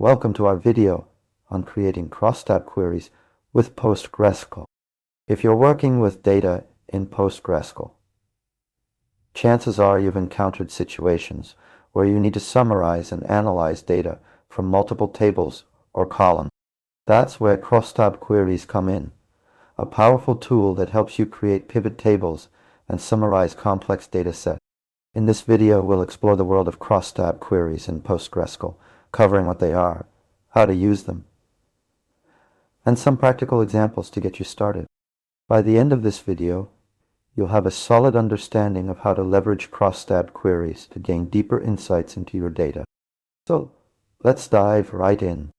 Welcome to our video on creating crosstab queries with PostgreSQL. If you're working with data in PostgreSQL, chances are you've encountered situations where you need to summarize and analyze data from multiple tables or columns. That's where crosstab queries come in, a powerful tool that helps you create pivot tables and summarize complex data sets. In this video, we'll explore the world of crosstab queries in PostgreSQL, covering what they are, how to use them, and some practical examples to get you started. By the end of this video, you'll have a solid understanding of how to leverage crosstab queries to gain deeper insights into your data. So let's dive right in.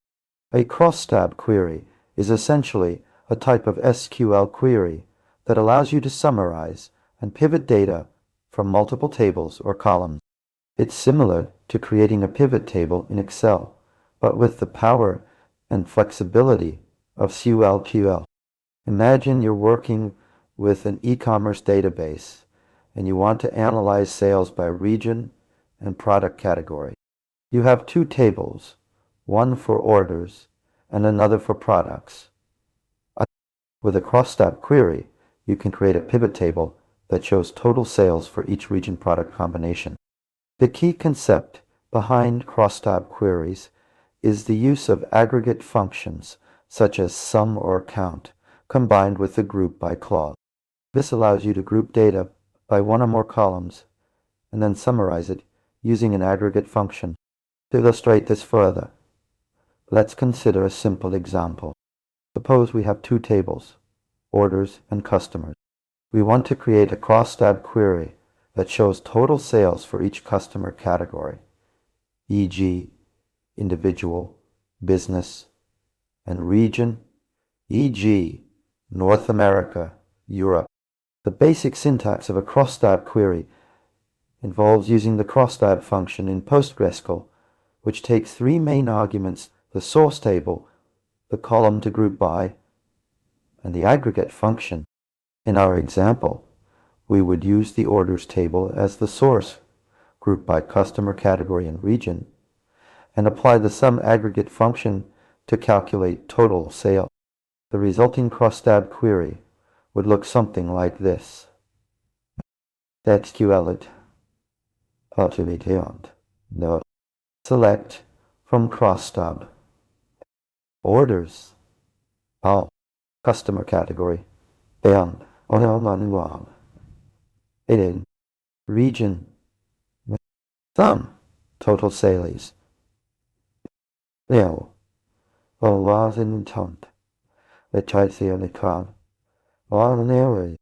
A crosstab query is essentially a type of SQL query that allows you to summarize and pivot data from multiple tables or columns. It's similar to creating a pivot table in Excel, but with the power and flexibility of SQL. Imagine you're working with an e-commerce database and you want to analyze sales by region and product category. You have two tables, one for orders and another for products. With a crosstab query, you can create a pivot table that shows total sales for each region product combination. The key concept behind crosstab queries is the use of aggregate functions such as sum or count combined with the group by clause. This allows you to group data by one or more columns and then summarize it using an aggregate function. To illustrate this further, let's consider a simple example. Suppose we have two tables, orders and customers. We want to create a crosstab query that shows total sales for each customer category, e.g. individual, business, and region, e.g. North America, Europe. The basic syntax of a crosstab query involves using the crosstab function in PostgreSQL, which takes three main arguments: the source table, the column to group by, and the aggregate function. In our example, we would use the orders table as the source, grouped by customer category and region, and apply the sum aggregate function to calculate total sales. The resulting crosstab query would look something like this. SQL no. Select from crosstab orders, customer category, and region, sum, total sales. Was intent. The choice on the card. Ordinary.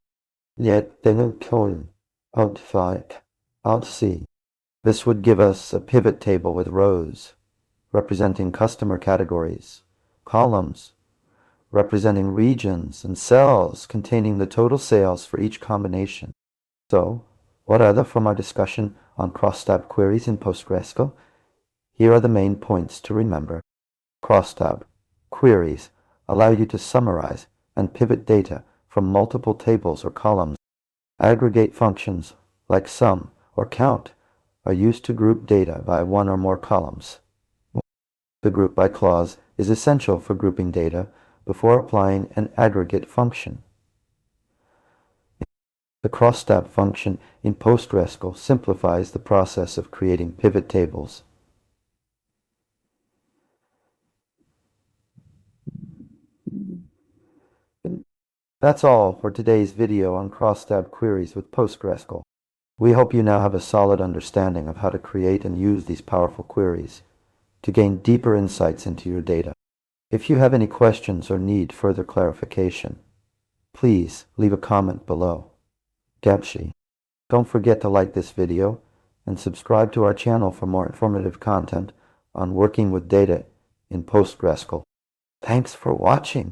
Yet didn't kill outsee. This would give us a pivot table with rows representing customer categories, columns representing regions, and cells containing the total sales for each combination. So, what other from our discussion on crosstab queries in PostgreSQL? Here are the main points to remember. Crosstab queries allow you to summarize and pivot data from multiple tables or columns. Aggregate functions like sum or count are used to group data by one or more columns. The group by clause is essential for grouping data before applying an aggregate function. The crosstab function in PostgreSQL simplifies the process of creating pivot tables. That's all for today's video on crosstab queries with PostgreSQL. We hope you now have a solid understanding of how to create and use these powerful queries to gain deeper insights into your data. If you have any questions or need further clarification, please leave a comment below. Don't forget to like this video and subscribe to our channel for more informative content on working with data in PostgreSQL. Thanks for watching.